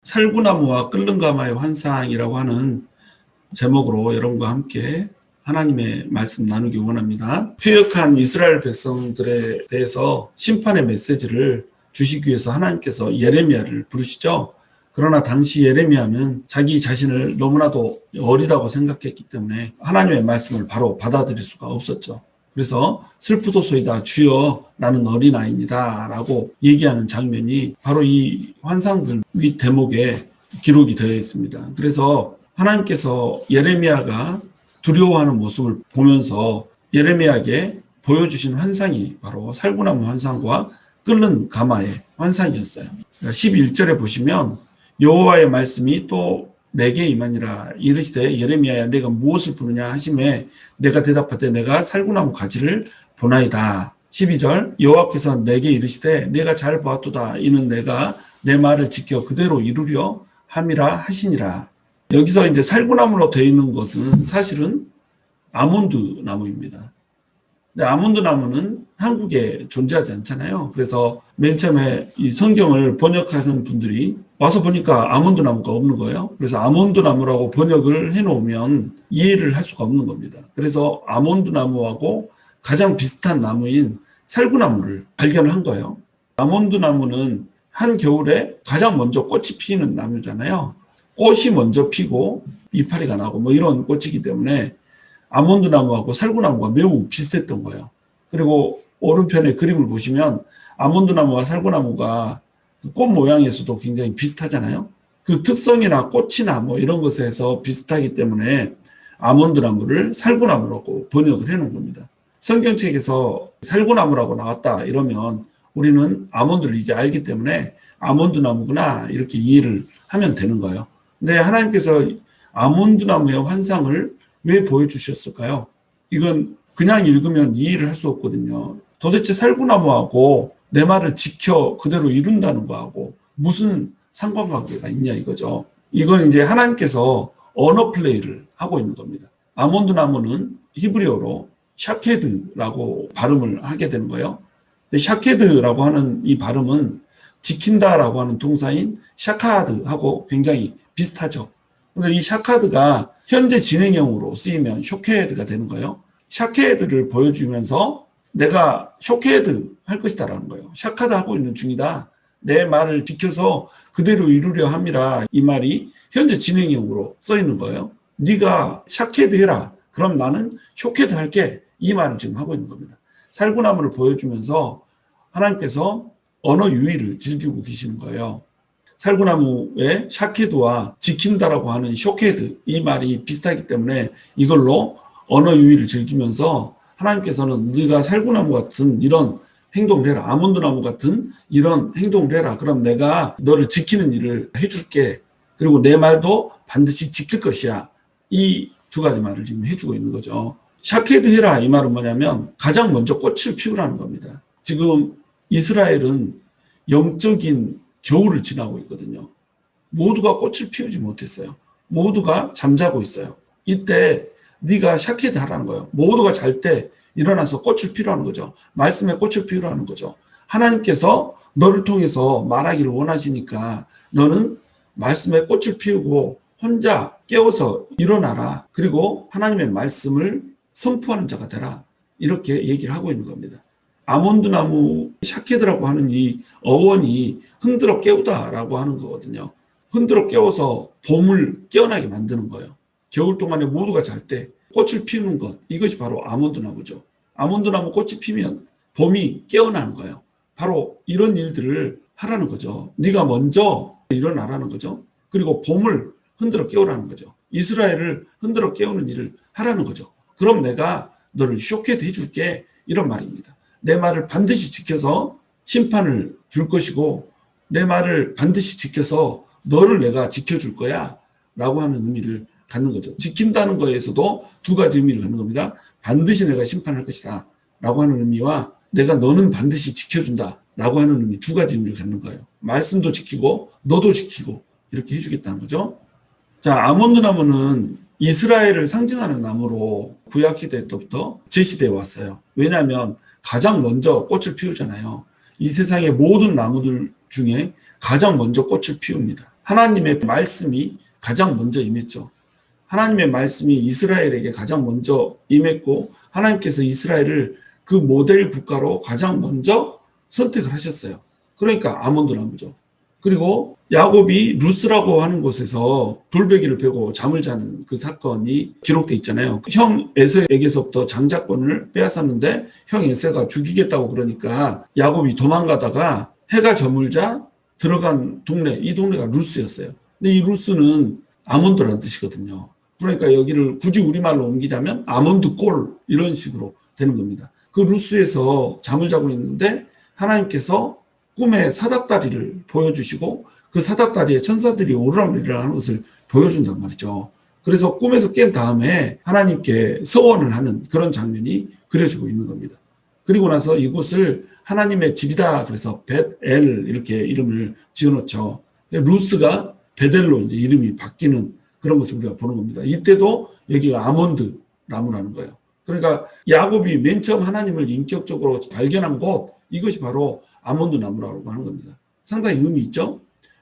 살구나무와 끓는 가마의 환상이라고 하는 제목으로 여러분과 함께 하나님의 말씀 나누기 원합니다. 퇴역한 이스라엘 백성들에 대해서 심판의 메시지를 주시기 위해서 하나님께서 예레미야를 부르시죠. 그러나 당시 예레미야는 자기 자신을 너무나도 어리다고 생각했기 때문에 하나님의 말씀을 바로 받아들일 수가 없었죠. 그래서 슬프도소이다 주여 나는 어린아이입니다 라고 얘기하는 장면이 바로 이 환상들 윗 대목에 기록이 되어 있습니다. 그래서 하나님께서 예레미야가 두려워하는 모습을 보면서 예레미야에게 보여주신 환상이 바로 살구나무 환상과 끓는 가마의 환상이었어요. 11절에 보시면 여호와의 말씀이 또 내게 임하니라 이르시되 예레미야야 내가 무엇을 보느냐 하시매 내가 대답하되 내가 살구나무 가지를 보나이다. 12절 여호와께서 내게 이르시되 내가 잘 보았도다 이는 내가 내 말을 지켜 그대로 이루려 함이라 하시니라. 여기서 이제 살구나무로 되어 있는 것은 사실은 아몬드 나무입니다. 근데 아몬드 나무는 한국에 존재하지 않잖아요. 그래서 맨 처음에 이 성경을 번역하는 분들이 와서 보니까 아몬드 나무가 없는 거예요. 그래서 아몬드 나무라고 번역을 해놓으면 이해를 할 수가 없는 겁니다. 그래서 아몬드 나무하고 가장 비슷한 나무인 살구나무를 발견한 거예요. 아몬드 나무는 한겨울에 가장 먼저 꽃이 피는 나무잖아요. 꽃이 먼저 피고 이파리가 나고 뭐 이런 꽃이기 때문에 아몬드 나무하고 살구나무가 매우 비슷했던 거예요. 그리고 오른편에 그림을 보시면 아몬드 나무와 살구나무가 꽃 모양에서도 굉장히 비슷하잖아요. 그 특성이나 꽃이나 뭐 이런 것에서 비슷하기 때문에 아몬드 나무를 살구나무라고 번역을 해놓은 겁니다. 성경책에서 살구나무라고 나왔다 이러면 우리는 아몬드를 이제 알기 때문에 아몬드 나무구나 이렇게 이해를 하면 되는 거예요. 근데 하나님께서 아몬드 나무의 환상을 왜 보여주셨을까요? 이건 그냥 읽으면 이해를 할 수 없거든요. 도대체 살구나무하고 내 말을 지켜 그대로 이룬다는 거하고 무슨 상관관계가 있냐 이거죠. 이건 이제 하나님께서 언어 플레이를 하고 있는 겁니다. 아몬드 나무는 히브리어로 샤케드라고 발음을 하게 되는 거예요. 근데 샤케드라고 하는 이 발음은 지킨다라고 하는 동사인 샤카드하고 굉장히 비슷하죠. 근데 이 샤카드가 현재 진행형으로 쓰이면 쇼케헤드가 되는 거예요. 샤케헤드를 보여주면서 내가 쇼케헤드 할 것이다라는 거예요. 샤카드 하고 있는 중이다. 내 말을 지켜서 그대로 이루려 함이라 이 말이 현재 진행형으로 써 있는 거예요. 네가 샤케헤드 해라. 그럼 나는 쇼케헤드 할게. 이 말을 지금 하고 있는 겁니다. 살구나무를 보여주면서 하나님께서 언어 유희를 즐기고 계시는 거예요. 살구나무의 샤케드와 지킨다라고 하는 쇼케드 이 말이 비슷하기 때문에 이걸로 언어 유희를 즐기면서 하나님께서는 네가 살구나무 같은 이런 행동을 해라. 아몬드 나무 같은 이런 행동을 해라. 그럼 내가 너를 지키는 일을 해줄게. 그리고 내 말도 반드시 지킬 것이야. 이 두 가지 말을 지금 해주고 있는 거죠. 샤케드 해라 이 말은 뭐냐면 가장 먼저 꽃을 피우라는 겁니다. 지금 이스라엘은 영적인 겨울을 지나고 있거든요. 모두가 꽃을 피우지 못했어요. 모두가 잠자고 있어요. 이때 네가 샤케드 하라는 거예요. 모두가 잘 때 일어나서 꽃을 피우라는 거죠. 말씀에 꽃을 피우라는 거죠. 하나님께서 너를 통해서 말하기를 원하시니까 너는 말씀에 꽃을 피우고 혼자 깨워서 일어나라. 그리고 하나님의 말씀을 선포하는 자가 되라. 이렇게 얘기를 하고 있는 겁니다. 아몬드 나무 샤케드라고 하는 이 어원이 흔들어 깨우다라고 하는 거거든요. 흔들어 깨워서 봄을 깨어나게 만드는 거예요. 겨울 동안에 모두가 잘 때 꽃을 피우는 것, 이것이 바로 아몬드 나무죠. 아몬드 나무 꽃이 피면 봄이 깨어나는 거예요. 바로 이런 일들을 하라는 거죠. 네가 먼저 일어나라는 거죠. 그리고 봄을 흔들어 깨우라는 거죠. 이스라엘을 흔들어 깨우는 일을 하라는 거죠. 그럼 내가 너를 쇼케드 해줄게 이런 말입니다. 내 말을 반드시 지켜서 심판을 줄 것이고 내 말을 반드시 지켜서 너를 내가 지켜줄 거야 라고 하는 의미를 갖는 거죠. 지킨다는 거에서도 두 가지 의미를 갖는 겁니다. 반드시 내가 심판할 것이다 라고 하는 의미와 내가 너는 반드시 지켜준다 라고 하는 의미 두 가지 의미를 갖는 거예요. 말씀도 지키고 너도 지키고 이렇게 해주겠다는 거죠. 자, 아몬드 나무는 이스라엘을 상징하는 나무로 구약시대 때부터 제시되어 왔어요. 왜냐하면 가장 먼저 꽃을 피우잖아요. 이 세상의 모든 나무들 중에 가장 먼저 꽃을 피웁니다. 하나님의 말씀이 가장 먼저 임했죠. 하나님의 말씀이 이스라엘에게 가장 먼저 임했고 하나님께서 이스라엘을 그 모델 국가로 가장 먼저 선택을 하셨어요. 그러니까 아몬드 나무죠. 그리고 야곱이 루스라고 하는 곳에서 돌베개를 베고 잠을 자는 그 사건이 기록돼 있잖아요. 형 에서에게서부터 장자권을 빼앗았는데 형 에서가 죽이겠다고 그러니까 야곱이 도망가다가 해가 저물자 들어간 동네, 이 동네가 루스였어요. 근데 이 루스는 아몬드라는 뜻이거든요. 그러니까 여기를 굳이 우리말로 옮기자면 아몬드골 이런 식으로 되는 겁니다. 그 루스에서 잠을 자고 있는데 하나님께서 꿈에 사닥다리를 보여주시고 그 사닥다리에 천사들이 오르락내리락 하는 것을 보여준단 말이죠. 그래서 꿈에서 깬 다음에 하나님께 서원을 하는 그런 장면이 그려지고 있는 겁니다. 그리고 나서 이곳을 하나님의 집이다 그래서 벳엘 이렇게 이름을 지어놓죠. 루스가 베델로 이제 이름이 바뀌는 그런 것을 우리가 보는 겁니다. 이때도 여기가 아몬드 나무라는 거예요. 그러니까 야곱이 맨 처음 하나님을 인격적으로 발견한 곳, 이것이 바로 아몬드 나무라고 하는 겁니다. 상당히 의미 있죠?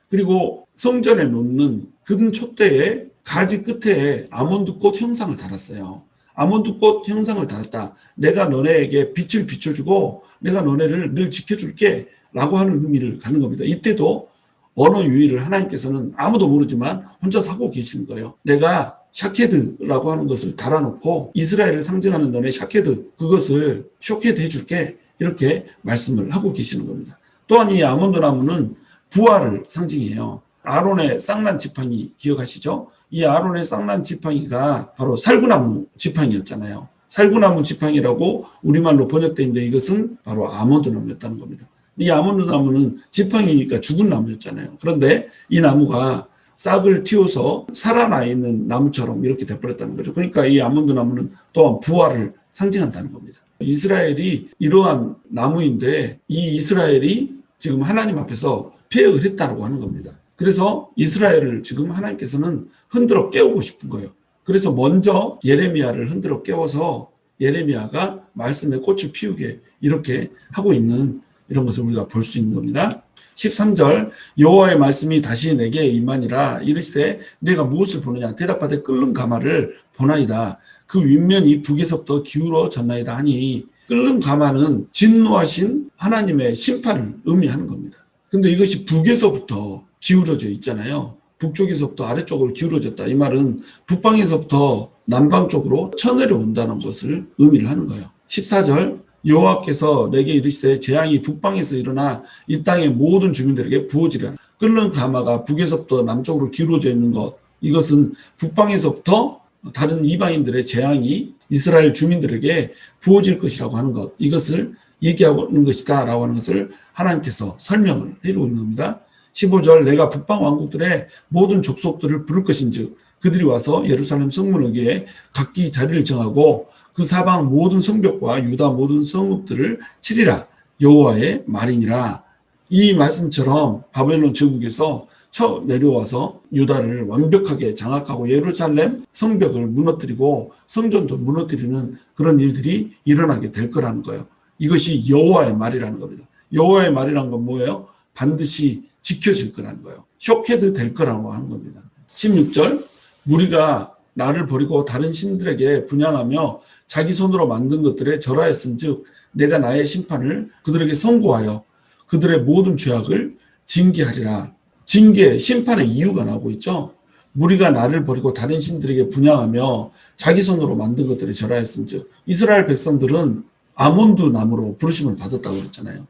그리고 성전에 놓는 금 촛대에 가지 끝에 아몬드 꽃 형상을 달았어요. 아몬드 꽃 형상을 달았다. 내가 너네에게 빛을 비춰주고 내가 너네를 늘 지켜줄게 라고 하는 의미를 갖는 겁니다. 이때도 언어 유희를 하나님께서는 아무도 모르지만 혼자서 하고 계시는 거예요. 내가 샤케드라고 하는 것을 달아놓고 이스라엘을 상징하는 너네 샤케드, 그것을 쇼케드 해줄게, 이렇게 말씀을 하고 계시는 겁니다. 또한 이 아몬드 나무는 부활을 상징해요. 아론의 쌍난 지팡이 기억하시죠? 이 아론의 쌍난 지팡이가 바로 살구나무 지팡이였잖아요. 살구나무 지팡이라고 우리말로 번역되어 있는데 이것은 바로 아몬드 나무였다는 겁니다. 이 아몬드 나무는 지팡이니까 죽은 나무였잖아요. 그런데 이 나무가 싹을 틔워서 살아나 있는 나무처럼 이렇게 돼버렸다는 거죠. 그러니까 이 아몬드 나무는 또한 부활을 상징한다는 겁니다. 이스라엘이 이러한 나무인데 이 이스라엘이 지금 하나님 앞에서 패역을 했다고 하는 겁니다. 그래서 이스라엘을 지금 하나님께서는 흔들어 깨우고 싶은 거예요. 그래서 먼저 예레미야를 흔들어 깨워서 예레미야가 말씀의 꽃을 피우게 이렇게 하고 있는 이런 것을 우리가 볼 수 있는 겁니다. 13절 여호와의 말씀이 다시 내게 임하니라 이르시되 내가 무엇을 보느냐 대답하되 끓는 가마를 보나이다. 그 윗면이 북에서부터 기울어졌나이다 하니 끓는 가마는 진노하신 하나님의 심판을 의미하는 겁니다. 근데 이것이 북에서부터 기울어져 있잖아요. 북쪽에서부터 아래쪽으로 기울어졌다. 이 말은 북방에서부터 남방 쪽으로 쳐내려온다는 것을 의미를 하는 거예요. 14절 여호와께서 내게 이르시되 재앙이 북방에서 일어나 이 땅의 모든 주민들에게 부어지리라. 끓는 가마가 북에서부터 남쪽으로 기울어져 있는 것, 이것은 북방에서부터 다른 이방인들의 재앙이 이스라엘 주민들에게 부어질 것이라고 하는 것, 이것을 얘기하는 것이다 라고 하는 것을 하나님께서 설명을 해주고 있는 겁니다. 15절 내가 북방 왕국들의 모든 족속들을 부를 것인즉 그들이 와서 예루살렘 성문에게 각기 자리를 정하고 그 사방 모든 성벽과 유다 모든 성읍들을 치리라. 여호와의 말이니라. 이 말씀처럼 바벨론 제국에서 쳐 내려와서 유다를 완벽하게 장악하고 예루살렘 성벽을 무너뜨리고 성전도 무너뜨리는 그런 일들이 일어나게 될 거라는 거예요. 이것이 여호와의 말이라는 겁니다. 여호와의 말이라는 건 뭐예요? 반드시 지켜질 거라는 거예요. 쇼케드 될 거라고 하는 겁니다. 16절 무리가 나를 버리고 다른 신들에게 분향하며 자기 손으로 만든 것들에 절하였은즉 내가 나의 심판을 그들에게 선고하여 그들의 모든 죄악을 징계하리라. 징계, 심판의 이유가 나오고 있죠. 무리가 나를 버리고 다른 신들에게 분향하며 자기 손으로 만든 것들에 절하였은즉 이스라엘 백성들은 아몬드 나무로 부르심을 받았다고 그랬잖아요.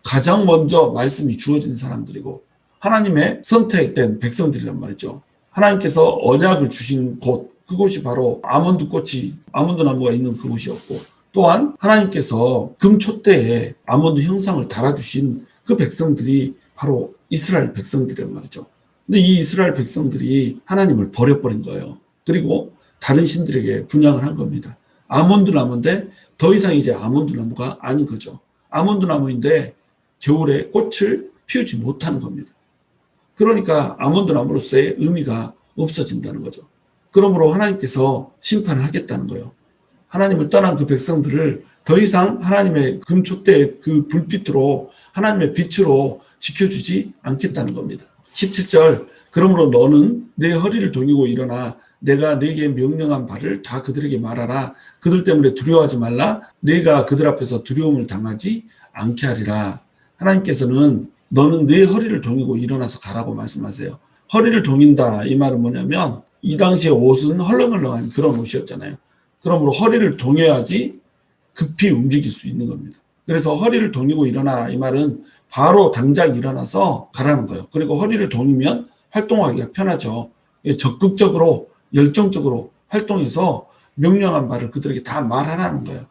가장 먼저 말씀이 주어진 사람들이고 하나님의 선택된 백성들이란 말이죠. 하나님께서 언약을 주신 곳, 그곳이 바로 아몬드 꽃이, 아몬드 나무가 있는 그곳이었고 또한 하나님께서 금촛대에 아몬드 형상을 달아주신 그 백성들이 바로 이스라엘 백성들이란 말이죠. 근데 이 이스라엘 백성들이 하나님을 버려버린 거예요. 그리고 다른 신들에게 분향을 한 겁니다. 아몬드 나무인데 더 이상 이제 아몬드 나무가 아닌 거죠. 아몬드 나무인데 겨울에 꽃을 피우지 못하는 겁니다. 그러니까 아몬드 나무로서의 의미가 없어진다는 거죠. 그러므로 하나님께서 심판을 하겠다는 거예요. 하나님을 떠난 그 백성들을 더 이상 하나님의 금촛대의 그 불빛으로 하나님의 빛으로 지켜주지 않겠다는 겁니다. 17절 그러므로 너는 내 허리를 동이고 일어나 내가 네게 명령한 바를 다 그들에게 말하라. 그들 때문에 두려워하지 말라. 네가 그들 앞에서 두려움을 당하지 않게 하리라. 하나님께서는 너는 네 허리를 동이고 일어나서 가라고 말씀하세요. 허리를 동인다 이 말은 뭐냐면 이 당시의 옷은 헐렁헐렁한 그런 옷이었잖아요. 그러므로 허리를 동여야지 급히 움직일 수 있는 겁니다. 그래서 허리를 동이고 일어나 이 말은 바로 당장 일어나서 가라는 거예요. 그리고 허리를 동이면 활동하기가 편하죠. 적극적으로 열정적으로 활동해서 명령한 바를 그들에게 다 말하라는 거예요.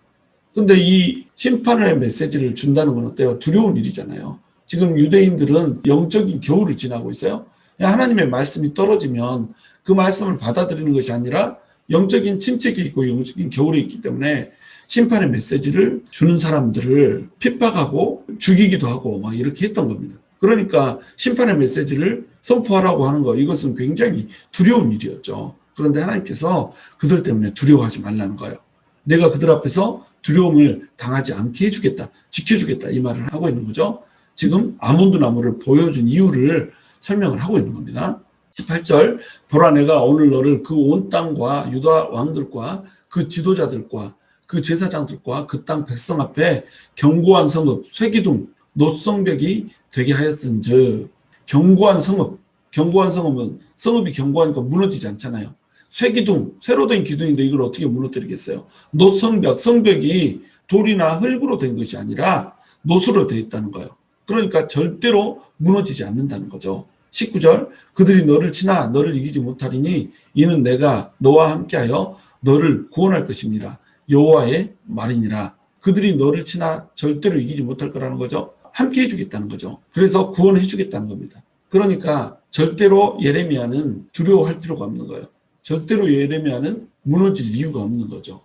근데 이 심판의 메시지를 준다는 건 어때요? 두려운 일이잖아요. 지금 유대인들은 영적인 겨울을 지나고 있어요. 하나님의 말씀이 떨어지면 그 말씀을 받아들이는 것이 아니라 영적인 침체기 있고 영적인 겨울이 있기 때문에 심판의 메시지를 주는 사람들을 핍박하고 죽이기도 하고 막 이렇게 했던 겁니다. 그러니까 심판의 메시지를 선포하라고 하는 거 이것은 굉장히 두려운 일이었죠. 그런데 하나님께서 그들 때문에 두려워하지 말라는 거예요. 내가 그들 앞에서 두려움을 당하지 않게 해주겠다, 지켜주겠다 이 말을 하고 있는 거죠. 지금 아몬드 나무를 보여준 이유를 설명을 하고 있는 겁니다. 18절 보라 내가 오늘 너를 그 온 땅과 유다 왕들과 그 지도자들과 그 제사장들과 그 땅 백성 앞에 견고한 성읍 쇠기둥 노성벽이 되게 하였은즉 견고한 성읍은 성읍이 견고하니까 무너지지 않잖아요. 쇠기둥 새로 된 기둥인데 이걸 어떻게 무너뜨리겠어요. 노성벽 성벽이 돌이나 흙으로 된 것이 아니라 노수로 되어 있다는 거예요. 그러니까 절대로 무너지지 않는다는 거죠. 19절 그들이 너를 치나 너를 이기지 못하리니 이는 내가 너와 함께하여 너를 구원할 것입니다. 여호와의 말이니라. 그들이 너를 치나 절대로 이기지 못할 거라는 거죠. 함께 해주겠다는 거죠. 그래서 구원해 주겠다는 겁니다. 그러니까 절대로 예레미야는 두려워할 필요가 없는 거예요. 절대로 예레미야는 무너질 이유가 없는 거죠.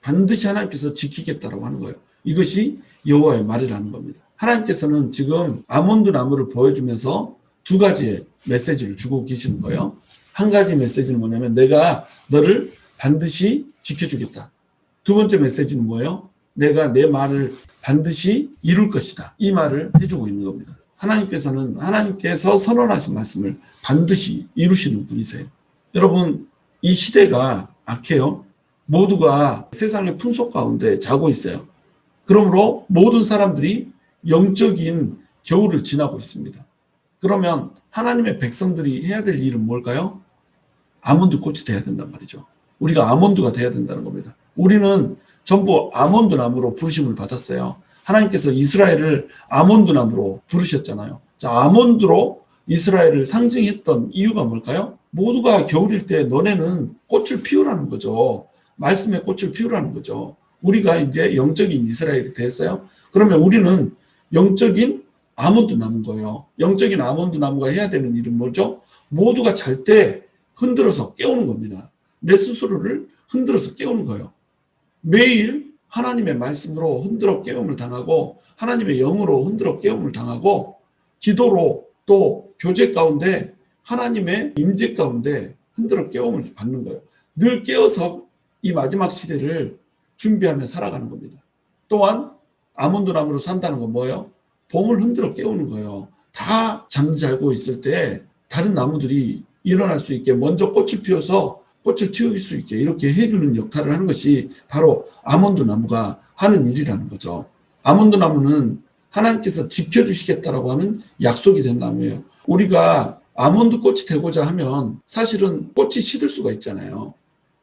반드시 하나님께서 지키겠다라고 하는 거예요. 이것이 여호와의 말이라는 겁니다. 하나님께서는 지금 아몬드 나무를 보여주면서 두 가지의 메시지를 주고 계시는 거예요. 한 가지 메시지는 뭐냐면 내가 너를 반드시 지켜주겠다. 두 번째 메시지는 뭐예요? 내가 내 말을 반드시 이룰 것이다. 이 말을 해주고 있는 겁니다. 하나님께서 선언하신 말씀을 반드시 이루시는 분이세요. 여러분 이 시대가 악해요. 모두가 세상의 풍속 가운데 자고 있어요. 그러므로 모든 사람들이 영적인 겨울을 지나고 있습니다. 그러면 하나님의 백성들이 해야 될 일은 뭘까요? 아몬드 꽃이 돼야 된단 말이죠. 우리가 아몬드가 돼야 된다는 겁니다. 우리는 전부 아몬드 나무로 부르심을 받았어요. 하나님께서 이스라엘을 아몬드 나무로 부르셨잖아요. 자, 아몬드로 이스라엘을 상징했던 이유가 뭘까요? 모두가 겨울일 때 너네는 꽃을 피우라는 거죠. 말씀의 꽃을 피우라는 거죠. 우리가 이제 영적인 이스라엘이 됐어요. 그러면 우리는 영적인 아몬드 나무인 거예요. 영적인 아몬드 나무가 해야 되는 일은 뭐죠? 모두가 잘 때 흔들어서 깨우는 겁니다. 내 스스로를 흔들어서 깨우는 거예요. 매일 하나님의 말씀으로 흔들어 깨움을 당하고 하나님의 영으로 흔들어 깨움을 당하고 기도로 또 교제 가운데 하나님의 임재 가운데 흔들어 깨움을 받는 거예요. 늘 깨어서 이 마지막 시대를 준비하며 살아가는 겁니다. 또한 아몬드 나무로 산다는 건 뭐예요? 봄을 흔들어 깨우는 거예요. 다 잠자고 있을 때 다른 나무들이 일어날 수 있게 먼저 꽃을 피워서 꽃을 틔울 수 있게 이렇게 해주는 역할을 하는 것이 바로 아몬드 나무가 하는 일이라는 거죠. 아몬드 나무는 하나님께서 지켜주시겠다라고 하는 약속이 된 나무예요. 우리가 아몬드 꽃이 되고자 하면 사실은 꽃이 시들 수가 있잖아요.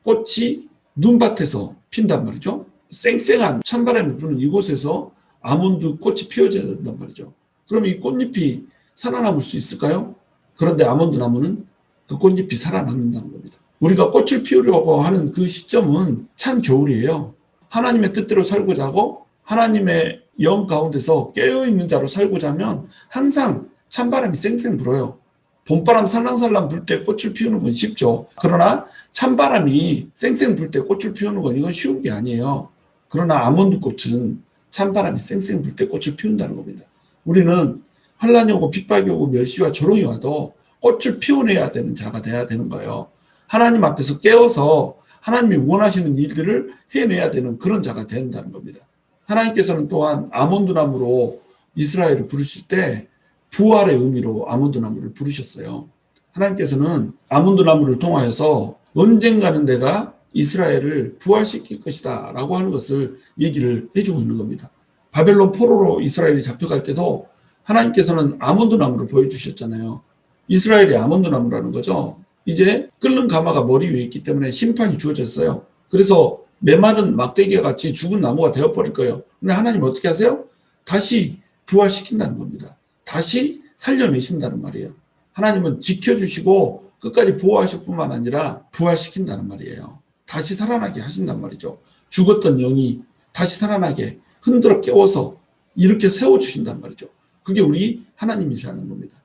꽃이 눈밭에서 핀단 말이죠. 쌩쌩한 찬바람이 부는 이곳에서 아몬드 꽃이 피어져야 된단 말이죠. 그럼 이 꽃잎이 살아남을 수 있을까요? 그런데 아몬드 나무는 그 꽃잎이 살아남는다는 겁니다. 우리가 꽃을 피우려고 하는 그 시점은 참 겨울이에요. 하나님의 뜻대로 살고자 하고 하나님의 영 가운데서 깨어있는 자로 살고자 하면 항상 찬바람이 쌩쌩 불어요. 봄바람 살랑살랑 불 때 꽃을 피우는 건 쉽죠. 그러나 찬바람이 쌩쌩 불 때 꽃을 피우는 건 이건 쉬운 게 아니에요. 그러나 아몬드 꽃은 찬바람이 쌩쌩 불 때 꽃을 피운다는 겁니다. 우리는 환란이 오고 핍박이 오고 멸시와 조롱이 와도 꽃을 피워내야 되는 자가 돼야 되는 거예요. 하나님 앞에서 깨어서 하나님이 원하시는 일들을 해내야 되는 그런 자가 된다는 겁니다. 하나님께서는 또한 아몬드 나무로 이스라엘을 부르실 때 부활의 의미로 아몬드 나무를 부르셨어요. 하나님께서는 아몬드 나무를 통하여서 언젠가는 내가 이스라엘을 부활시킬 것이다 라고 하는 것을 얘기를 해주고 있는 겁니다. 바벨론 포로로 이스라엘이 잡혀갈 때도 하나님께서는 아몬드 나무를 보여주셨잖아요. 이스라엘이 아몬드 나무라는 거죠. 이제 끓는 가마가 머리 위에 있기 때문에 심판이 주어졌어요. 그래서 메마른 막대기와 같이 죽은 나무가 되어버릴 거예요. 근데 하나님 어떻게 하세요? 다시 부활시킨다는 겁니다. 다시 살려내신다는 말이에요. 하나님은 지켜주시고 끝까지 보호하실 뿐만 아니라 부활시킨다는 말이에요. 다시 살아나게 하신단 말이죠. 죽었던 영이 다시 살아나게 흔들어 깨워서 이렇게 세워주신단 말이죠. 그게 우리 하나님이라는 겁니다.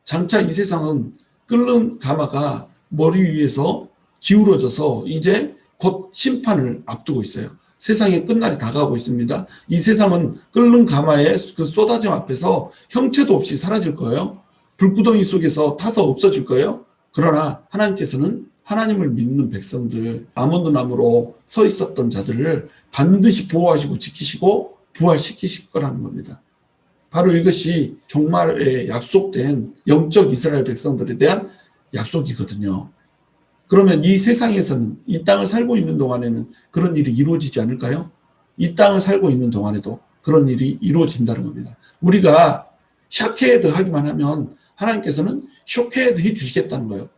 장차 이 세상은 끓는 가마가 머리 위에서 기울어져서 이제 곧 심판을 앞두고 있어요. 세상의 끝날이 다가오고 있습니다. 이 세상은 끓는 가마의 그 쏟아짐 앞에서 형체도 없이 사라질 거예요. 불구덩이 속에서 타서 없어질 거예요. 그러나 하나님께서는 하나님을 믿는 백성들, 아몬드 나무로 서 있었던 자들을 반드시 보호하시고 지키시고 부활시키실 거라는 겁니다. 바로 이것이 종말에 약속된 영적 이스라엘 백성들에 대한 약속이거든요. 그러면 이 세상에서는 이 땅을 살고 있는 동안에는 그런 일이 이루어지지 않을까요? 이 땅을 살고 있는 동안에도 그런 일이 이루어진다는 겁니다. 우리가 샤케헤드 하기만 하면 하나님께서는 쇼케헤드 해 주시겠다는 거예요.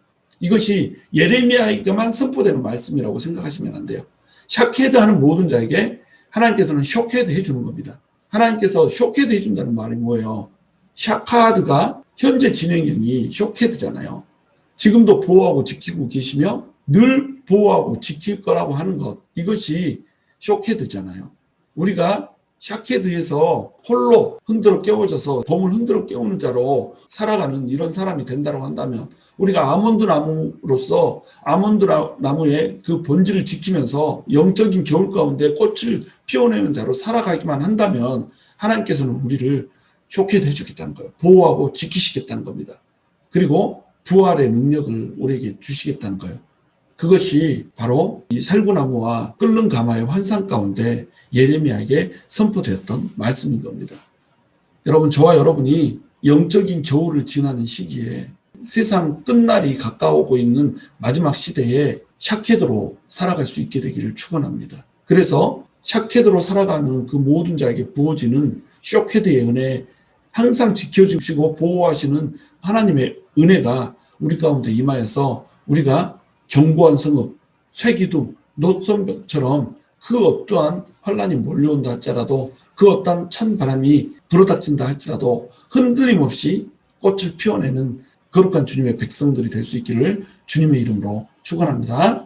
이것이 예레미야에게만 선포되는 말씀이라고 생각하시면 안 돼요. 샤케헤드 하는 모든 자에게 하나님께서는 쇼케헤드 해 주는 겁니다. 하나님께서 쇼케헤드 해 준다는 말이 뭐예요? 샤카드가 현재 진행형이 쇼케헤드잖아요. 지금도 보호하고 지키고 계시며 늘 보호하고 지킬 거라고 하는 것, 이것이 쇼케드잖아요. 우리가 샤케드에서 홀로 흔들어 깨워져서 범을 흔들어 깨우는 자로 살아가는 이런 사람이 된다고 한다면 우리가 아몬드 나무로서 아몬드 나무의 그 본질을 지키면서 영적인 겨울 가운데 꽃을 피워내는 자로 살아가기만 한다면 하나님께서는 우리를 쇼케드 해주겠다는 거예요. 보호하고 지키시겠다는 겁니다. 그리고 부활의 능력을 우리에게 주시겠다는 거예요. 그것이 바로 이 살구나무와 끓는 가마의 환상 가운데 예레미야에게 선포되었던 말씀인 겁니다. 여러분, 저와 여러분이 영적인 겨울을 지나는 시기에 세상 끝날이 가까워오고 있는 마지막 시대에 샤케드로 살아갈 수 있게 되기를 축원합니다. 그래서 샤케드로 살아가는 그 모든 자에게 부어지는 쇼케드의 은혜, 항상 지켜주시고 보호하시는 하나님의 은혜가 우리 가운데 임하여서 우리가 견고한 성읍, 쇠기둥, 노선벽처럼 그 어떠한 환란이 몰려온다 할지라도 그 어떠한 찬 바람이 불어닥친다 할지라도 흔들림 없이 꽃을 피워내는 거룩한 주님의 백성들이 될 수 있기를 주님의 이름으로 축원합니다.